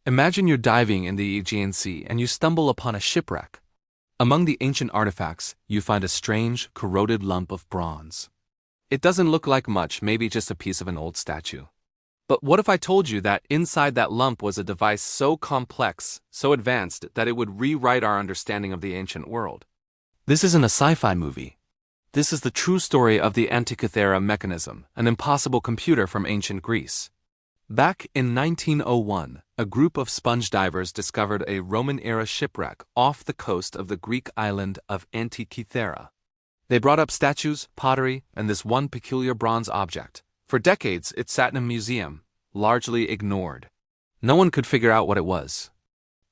Imagine you're diving in the Aegean Sea and you stumble upon a shipwreck. Among the ancient artifacts, you find a strange, corroded lump of bronze. It doesn't look like much, maybe just a piece of an old statue. But what if I told you that inside that lump was a device so complex, so advanced, that it would rewrite our understanding of the ancient world? This isn't a sci-fi movie. This is the true story of the Antikythera mechanism, an impossible computer from ancient Greece. Back in 1901, a group of sponge divers discovered a Roman-era shipwreck off the coast of the Greek island of Antikythera. They brought up statues, pottery, and this one peculiar bronze object. For decades, it sat in a museum, largely ignored. No one could figure out what it was.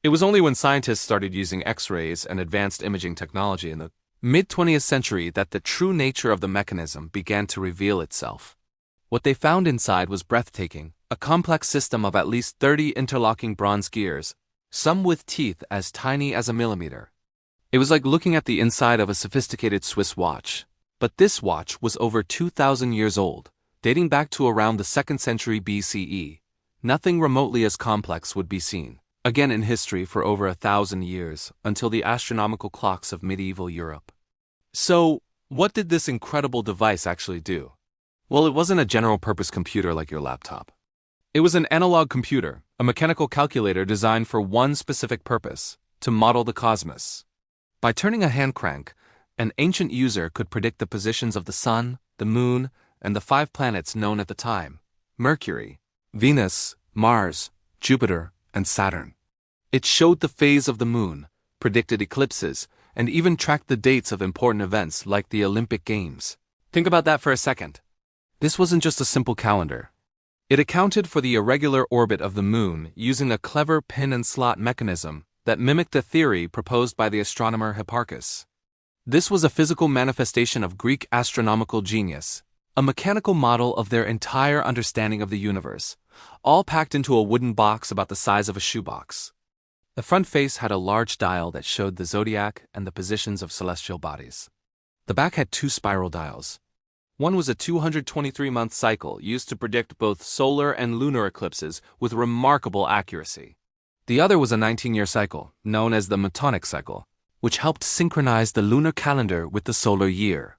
It was only when scientists started using X-rays and advanced imaging technology in the mid-20th century that the true nature of the mechanism began to reveal itself. What they found inside was breathtaking. A complex system of at least 30 interlocking bronze gears, some with teeth as tiny as a millimeter. It was like looking at the inside of a sophisticated Swiss watch. But this watch was over 2,000 years old, dating back to around the 2nd century BCE. Nothing remotely as complex would be seen, again in history for over 1,000 years, until the astronomical clocks of medieval Europe. So, what did this incredible device actually do? Well, it wasn't a general-purpose computer like your laptop. It was an analog computer, a mechanical calculator designed for one specific purpose: to model the cosmos. By turning a hand crank, an ancient user could predict the positions of the Sun, the Moon, and the 5 planets known at the time: Mercury, Venus, Mars, Jupiter, and Saturn. It showed the phase of the Moon, predicted eclipses, and even tracked the dates of important events like the Olympic Games. Think about that for a second. This wasn't just a simple calendar. It accounted for the irregular orbit of the Moon using a clever pin-and-slot mechanism that mimicked the theory proposed by the astronomer Hipparchus. This was a physical manifestation of Greek astronomical genius, a mechanical model of their entire understanding of the universe, all packed into a wooden box about the size of a shoebox. The front face had a large dial that showed the zodiac and the positions of celestial bodies. The back had 2 spiral dials. One was a 223-month cycle used to predict both solar and lunar eclipses with remarkable accuracy. The other was a 19-year cycle, known as the Metonic cycle, which helped synchronize the lunar calendar with the solar year.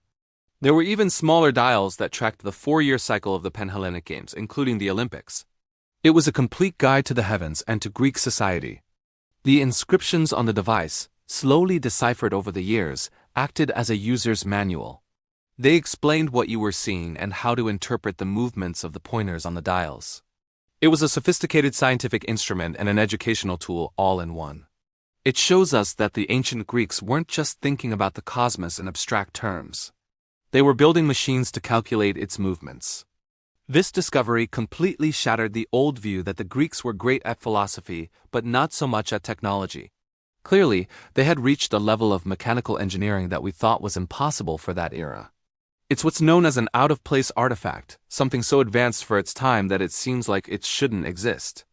There were even smaller dials that tracked the 4-year cycle of the Panhellenic Games, including the Olympics. It was a complete guide to the heavens and to Greek society. The inscriptions on the device, slowly deciphered over the years, acted as a user's manual. They explained what you were seeing and how to interpret the movements of the pointers on the dials. It was a sophisticated scientific instrument and an educational tool all in one. It shows us that the ancient Greeks weren't just thinking about the cosmos in abstract terms. They were building machines to calculate its movements. This discovery completely shattered the old view that the Greeks were great at philosophy, but not so much at technology. Clearly, they had reached a level of mechanical engineering that we thought was impossible for that era. It's what's known as an out-of-place artifact, something so advanced for its time that it seems like it shouldn't exist.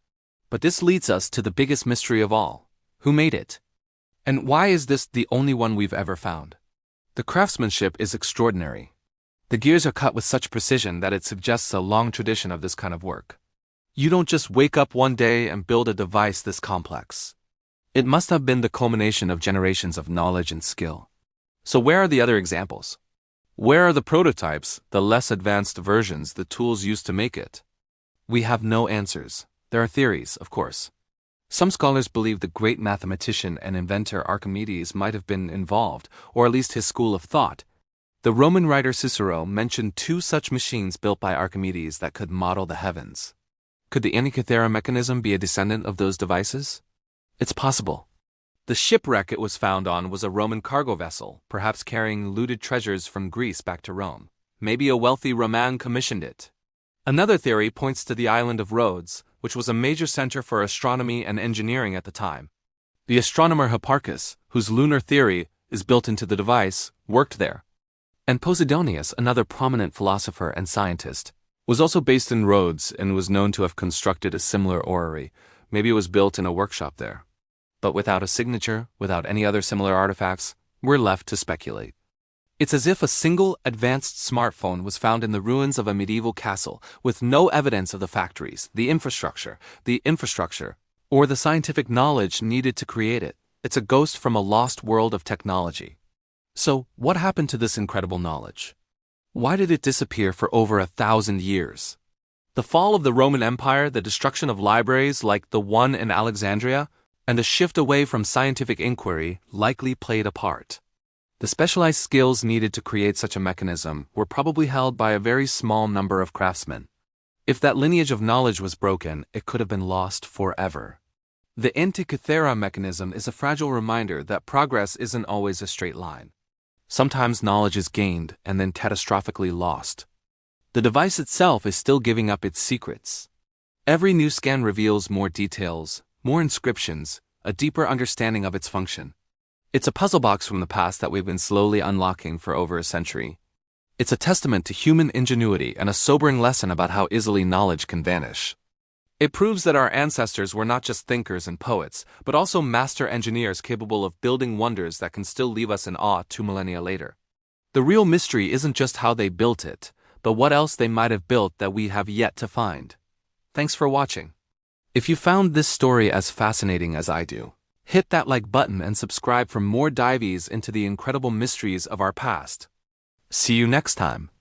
But this leads us to the biggest mystery of all. Who made it? And why is this the only one we've ever found? The craftsmanship is extraordinary. The gears are cut with such precision that it suggests a long tradition of this kind of work. You don't just wake up one day and build a device this complex. It must have been the culmination of generations of knowledge and skill. So where are the other examples? Where are the prototypes, the less advanced versions, the tools used to make it? We have no answers. There are theories, of course. Some scholars believe the great mathematician and inventor Archimedes might have been involved, or at least his school of thought. The Roman writer Cicero mentioned 2 such machines built by Archimedes that could model the heavens. Could the Antikythera mechanism be a descendant of those devices? It's possible. The shipwreck it was found on was a Roman cargo vessel, perhaps carrying looted treasures from Greece back to Rome. Maybe a wealthy Roman commissioned it. Another theory points to the island of Rhodes, which was a major center for astronomy and engineering at the time. The astronomer Hipparchus, whose lunar theory is built into the device, worked there. And Posidonius, another prominent philosopher and scientist, was also based in Rhodes and was known to have constructed a similar orrery. Maybe it was built in a workshop there. But without a signature, without any other similar artifacts, we're left to speculate. It's as if a single advanced smartphone was found in the ruins of a medieval castle with no evidence of the factories, the infrastructure, or the scientific knowledge needed to create it. It's a ghost from a lost world of technology. So, what happened to this incredible knowledge? Why did it disappear for over 1,000 years? The fall of the Roman Empire, the destruction of libraries like the one in Alexandria, and a shift away from scientific inquiry likely played a part. The specialized skills needed to create such a mechanism were probably held by a very small number of craftsmen. If that lineage of knowledge was broken, it could have been lost forever. The Antikythera mechanism is a fragile reminder that progress isn't always a straight line. Sometimes knowledge is gained and then catastrophically lost. The device itself is still giving up its secrets. Every new scan reveals more details, more inscriptions, a deeper understanding of its function. It's a puzzle box from the past that we've been slowly unlocking for over a century. It's a testament to human ingenuity and a sobering lesson about how easily knowledge can vanish. It proves that our ancestors were not just thinkers and poets, but also master engineers capable of building wonders that can still leave us in awe 2 millennia later. The real mystery isn't just how they built it, but what else they might have built that we have yet to find. Thanks for watching. If you found this story as fascinating as I do, hit that like button and subscribe for more dives into the incredible mysteries of our past. See you next time.